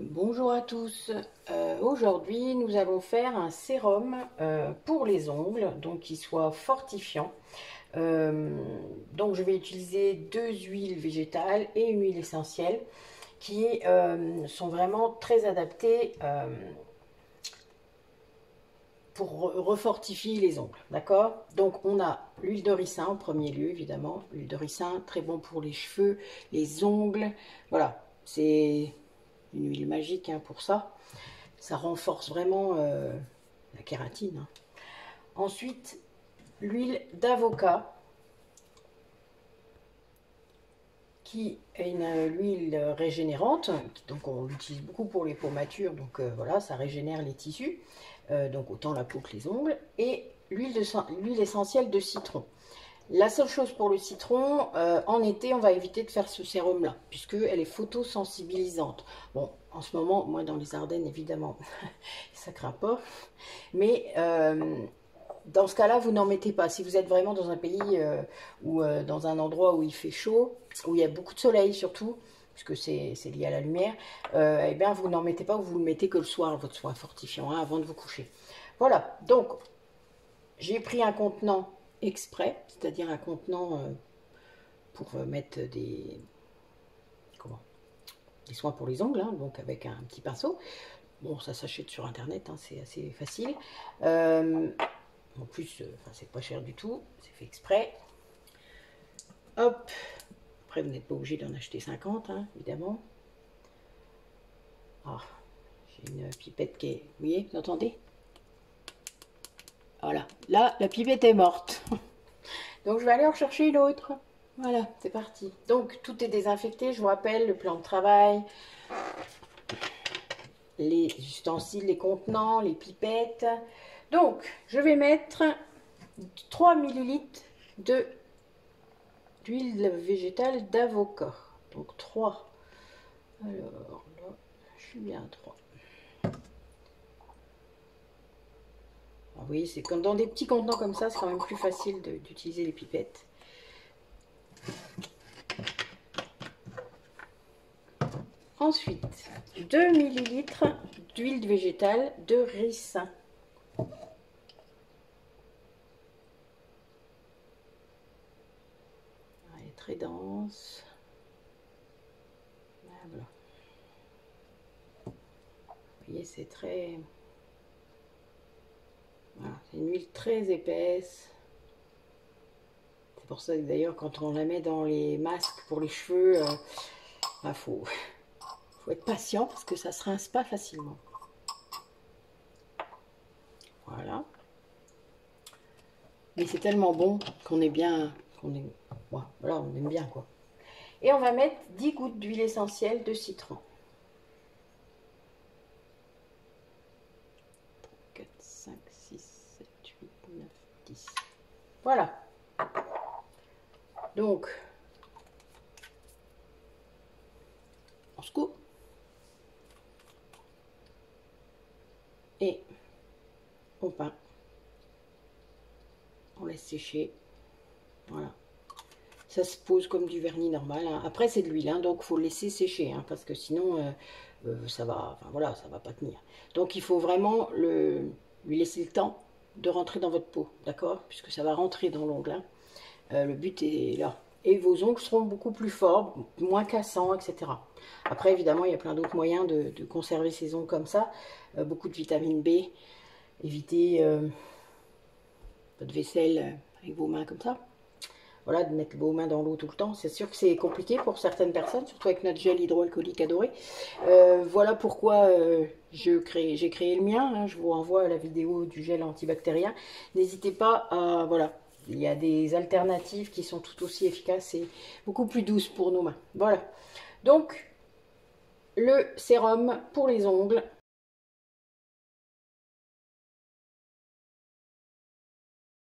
Bonjour à tous. Aujourd'hui, nous allons faire un sérum pour les ongles, donc qui soit fortifiant. Donc, je vais utiliser deux huiles végétales et une huile essentielle qui sont vraiment très adaptées pour refortifier les ongles. D'accord? Donc, on a l'huile de ricin en premier lieu, évidemment. L'huile de ricin, très bon pour les cheveux, les ongles. Voilà, c'est une huile magique pour ça. Ça renforce vraiment la kératine. Ensuite, l'huile d'avocat, qui est une huile régénérante. Donc on l'utilise beaucoup pour les peaux matures. Donc voilà, ça régénère les tissus. Donc autant la peau que les ongles. Et l'huile essentielle de citron. La seule chose pour le citron, en été, on va éviter de faire ce sérum-là, puisqu'elle est photosensibilisante. Bon, en ce moment, moi dans les Ardennes, évidemment, ça craint pas. Mais dans ce cas-là, vous n'en mettez pas. Si vous êtes vraiment dans un pays ou dans un endroit où il fait chaud, où il y a beaucoup de soleil surtout, puisque c'est lié à la lumière, eh bien vous n'en mettez pas ou vous le mettez que le soir, votre soin fortifiant, avant de vous coucher. Voilà, donc j'ai pris un contenant exprès, c'est-à-dire un contenant pour mettre des soins pour les ongles, donc avec un petit pinceau. Bon, ça s'achète sur internet, c'est assez facile. En plus, c'est pas cher du tout, c'est fait exprès. Hop, après vous n'êtes pas obligé d'en acheter 50, évidemment. Ah, j'ai une pipette qui est... Vous voyez, vous entendez? Voilà, là, la pipette est morte. Donc je vais aller en chercher une autre. Voilà, c'est parti. Donc tout est désinfecté, je vous rappelle, le plan de travail, les ustensiles, les contenants, les pipettes. Donc, je vais mettre 3 ml d'huile végétale d'avocat. Donc 3. Alors là, je suis bien à 3. Alors, oui, c'est comme dans des petits contenants comme ça, c'est quand même plus facile d'utiliser les pipettes. Ensuite, 2 ml d'huile végétale de ricin. Elle est très dense. Voilà. Vous voyez, c'est très... Voilà, c'est une huile très épaisse. C'est pour ça que d'ailleurs, quand on la met dans les masques pour les cheveux, faut être patient parce que ça se rince pas facilement. Voilà. Mais c'est tellement bon qu'on est bien, voilà, on aime bien quoi. Et on va mettre 10 gouttes d'huile essentielle de citron. 4, 5, 6, 7, 8, 9, 10. Voilà. Donc, on secoue. Et on peint. On laisse sécher. Voilà. Ça se pose comme du vernis normal. Après, c'est de l'huile, donc il faut le laisser sécher, parce que sinon, ça va, voilà, ça va pas tenir. Donc, il faut vraiment lui laisser le temps de rentrer dans votre peau, d'accord? Puisque ça va rentrer dans l'ongle. Le but est là. Et vos ongles seront beaucoup plus forts, moins cassants, etc. Après, évidemment, il y a plein d'autres moyens de conserver ces ongles comme ça. Beaucoup de vitamine B. Évitez votre vaisselle avec vos mains comme ça. Voilà, de mettre vos mains dans l'eau tout le temps. C'est sûr que c'est compliqué pour certaines personnes, surtout avec notre gel hydroalcoolique adoré. Voilà pourquoi j'ai créé le mien. Je vous renvoie à la vidéo du gel antibactérien. N'hésitez pas à... Voilà, il y a des alternatives qui sont tout aussi efficaces et beaucoup plus douces pour nos mains. Voilà. Donc, le sérum pour les ongles.